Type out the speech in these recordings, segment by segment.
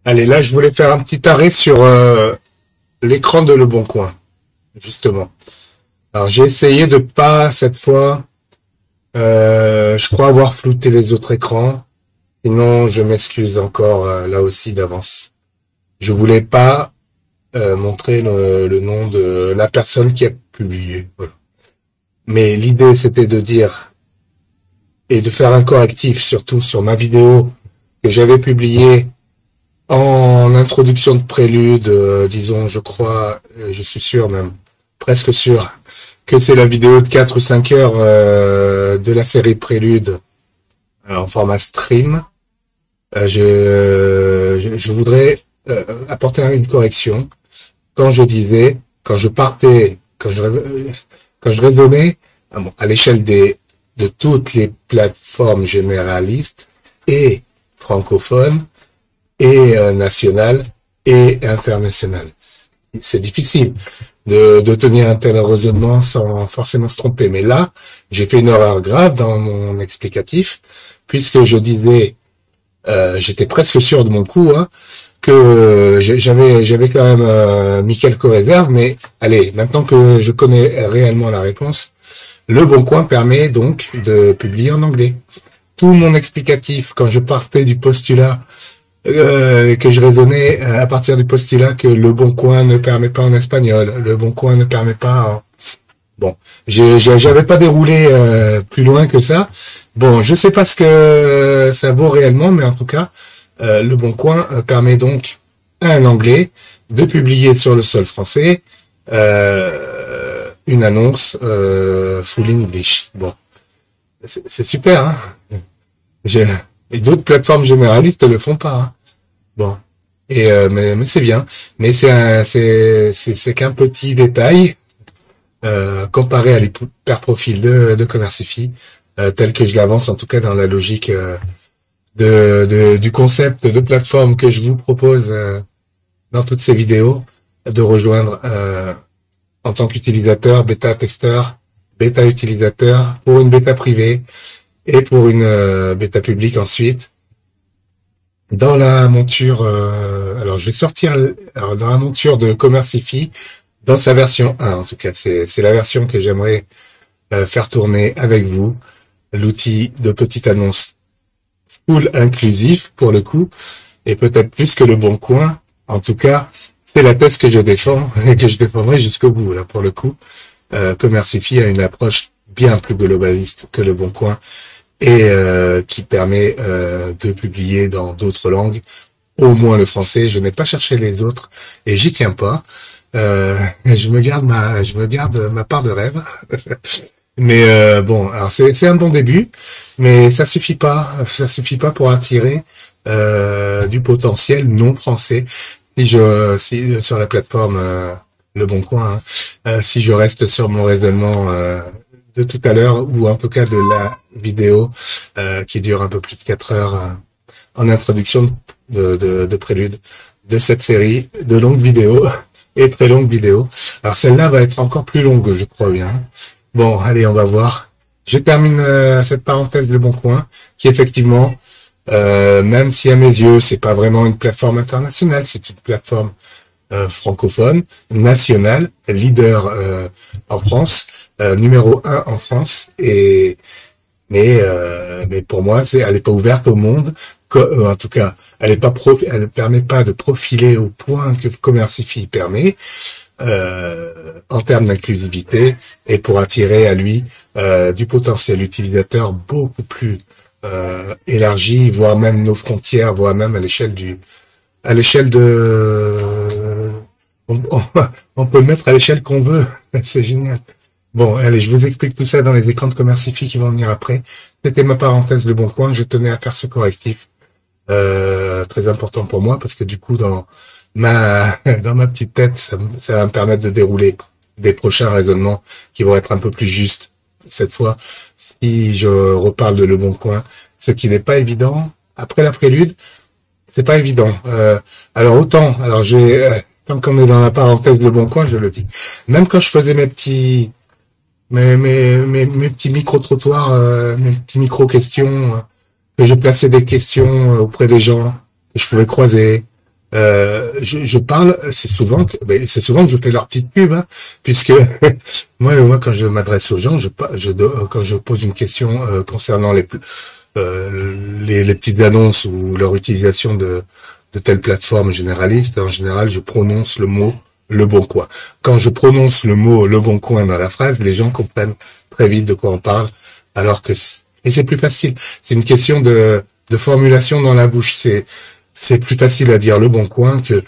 Allez, là, je voulais faire un petit arrêt sur l'écran de Le Bon Coin, justement. Alors, j'ai essayé de pas, cette fois, je crois avoir flouté les autres écrans. Sinon, je m'excuse encore, là aussi, d'avance. Je voulais pas montrer le nom de la personne qui a publié. Voilà. Mais l'idée, c'était de dire, et de faire un correctif, surtout sur ma vidéo que j'avais publiée en introduction de prélude, disons, je crois, je suis sûr même, presque sûr, que c'est la vidéo de 4 ou 5 heures de la série Prélude en format stream. Je voudrais apporter une correction. Quand je disais, quand je raisonnais à l'échelle de toutes les plateformes généralistes et francophones, et national et international. C'est difficile de tenir un tel raisonnement sans forcément se tromper. Mais là, j'ai fait une erreur grave dans mon explicatif, puisque je disais, j'étais presque sûr de mon coup, que j'avais quand même mis quelques réserves, mais allez, maintenant que je connais réellement la réponse, Le Bon Coin permet donc de publier en anglais. Tout mon explicatif, quand je partais du postulat, que je raisonnais à partir du postulat que Le Bon Coin ne permet pas en espagnol, Le Bon Coin ne permet pas en... Bon, j'avais pas déroulé plus loin que ça. Bon, je sais pas ce que ça vaut réellement, mais en tout cas, Le Bon Coin permet donc à un Anglais de publier sur le sol français une annonce full English. Bon, c'est super, hein. Et d'autres plateformes généralistes le font pas. Hein. Bon, et mais c'est bien. Mais c'est qu'un petit détail comparé à l'hyperprofil de Commercify, tel que je l'avance en tout cas dans la logique du concept de plateforme que je vous propose dans toutes ces vidéos, de rejoindre en tant qu'utilisateur, bêta-testeur, bêta-utilisateur pour une bêta privée et pour une bêta publique ensuite. Dans la monture, alors je vais sortir dans la monture de Commercify, dans sa version 1 en tout cas, c'est la version que j'aimerais faire tourner avec vous, l'outil de petite annonce full inclusif pour le coup, et peut-être plus que Le Bon Coin. En tout cas, c'est la thèse que je défends et que je défendrai jusqu'au bout là pour le coup. Commercify a une approche bien plus globaliste que Le Bon Coin et qui permet de publier dans d'autres langues, au moins le français. Je n'ai pas cherché les autres et j'y tiens pas. Je me garde ma part de rêve. Mais bon, alors c'est un bon début, mais ça suffit pas pour attirer du potentiel non français. Si sur la plateforme Le Bon Coin, si je reste sur mon raisonnement de tout à l'heure, ou en tout cas de la vidéo qui dure un peu plus de 4 heures en introduction de prélude de cette série de longues vidéos et très longues vidéos. Alors celle-là va être encore plus longue, je crois bien. Bon, allez, on va voir. Je termine cette parenthèse Le Bon Coin, qui effectivement, même si à mes yeux, c'est pas vraiment une plateforme internationale, c'est une plateforme francophone, nationale, leader en France, numéro 1 en France, mais pour moi, elle est pas ouverte au monde. En tout cas, elle ne permet pas de profiler au point que Commercify permet en termes d'inclusivité et pour attirer à lui du potentiel utilisateur beaucoup plus élargi, voire même nos frontières, voire même à l'échelle de on peut le mettre à l'échelle qu'on veut. C'est génial. Bon, allez, je vous explique tout ça dans les écrans de Commercify qui vont venir après. C'était ma parenthèse Le Bon Coin. Je tenais à faire ce correctif. Très important pour moi parce que du coup, dans ma petite tête, ça va me permettre de dérouler des prochains raisonnements qui vont être un peu plus justes cette fois. Si je reparle de Le Bon Coin, ce qui n'est pas évident. Après la prélude, c'est pas évident. Tant qu'on est dans la parenthèse Le Bon Coin, je le dis. Même quand je faisais mes petits micro-trottoirs, mes petits micro-questions, que je plaçais des questions auprès des gens que je pouvais croiser, Je parle, c'est souvent que je fais leur petite pub, hein, puisque moi quand je m'adresse aux gens, quand je pose une question concernant les petites annonces ou leur utilisation de telle plateforme généraliste, en général, je prononce le mot Le Bon Coin. Quand je prononce le mot Le Bon Coin dans la phrase, les gens comprennent très vite de quoi on parle, et c'est plus facile. C'est une question de formulation dans la bouche. C'est plus facile à dire Le Bon Coin que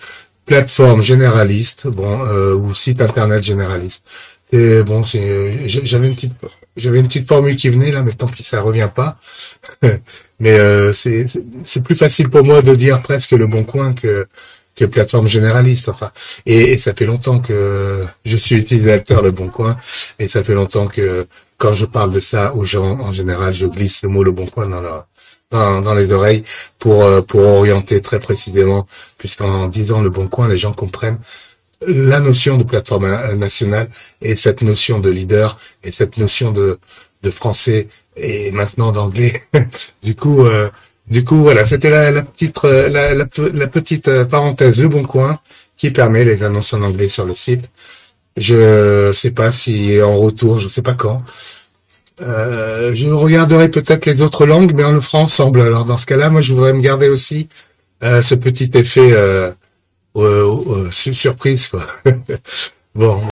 plateforme généraliste, ou site internet généraliste. Et bon, j'avais une petite formule qui venait là, mais tant pis, ça revient pas. Mais c'est plus facile pour moi de dire presque Le Bon Coin que plateforme généraliste. Enfin, et ça fait longtemps que je suis utilisateur Le Bon Coin, et ça fait longtemps que quand je parle de ça aux gens, en général, je glisse le mot Le Bon Coin dans les oreilles pour orienter très précisément, puisqu'en disant Le Bon Coin, les gens comprennent la notion de plateforme nationale et cette notion de leader et cette notion de français et maintenant d'anglais. Du coup, voilà, c'était la petite parenthèse Le Bon Coin qui permet les annonces en anglais sur le site. Je sais pas si en retour, je sais pas quand. Je regarderai peut-être les autres langues, mais on le fera ensemble. Alors dans ce cas-là, moi je voudrais me garder aussi ce petit effet surprise, quoi. Bon.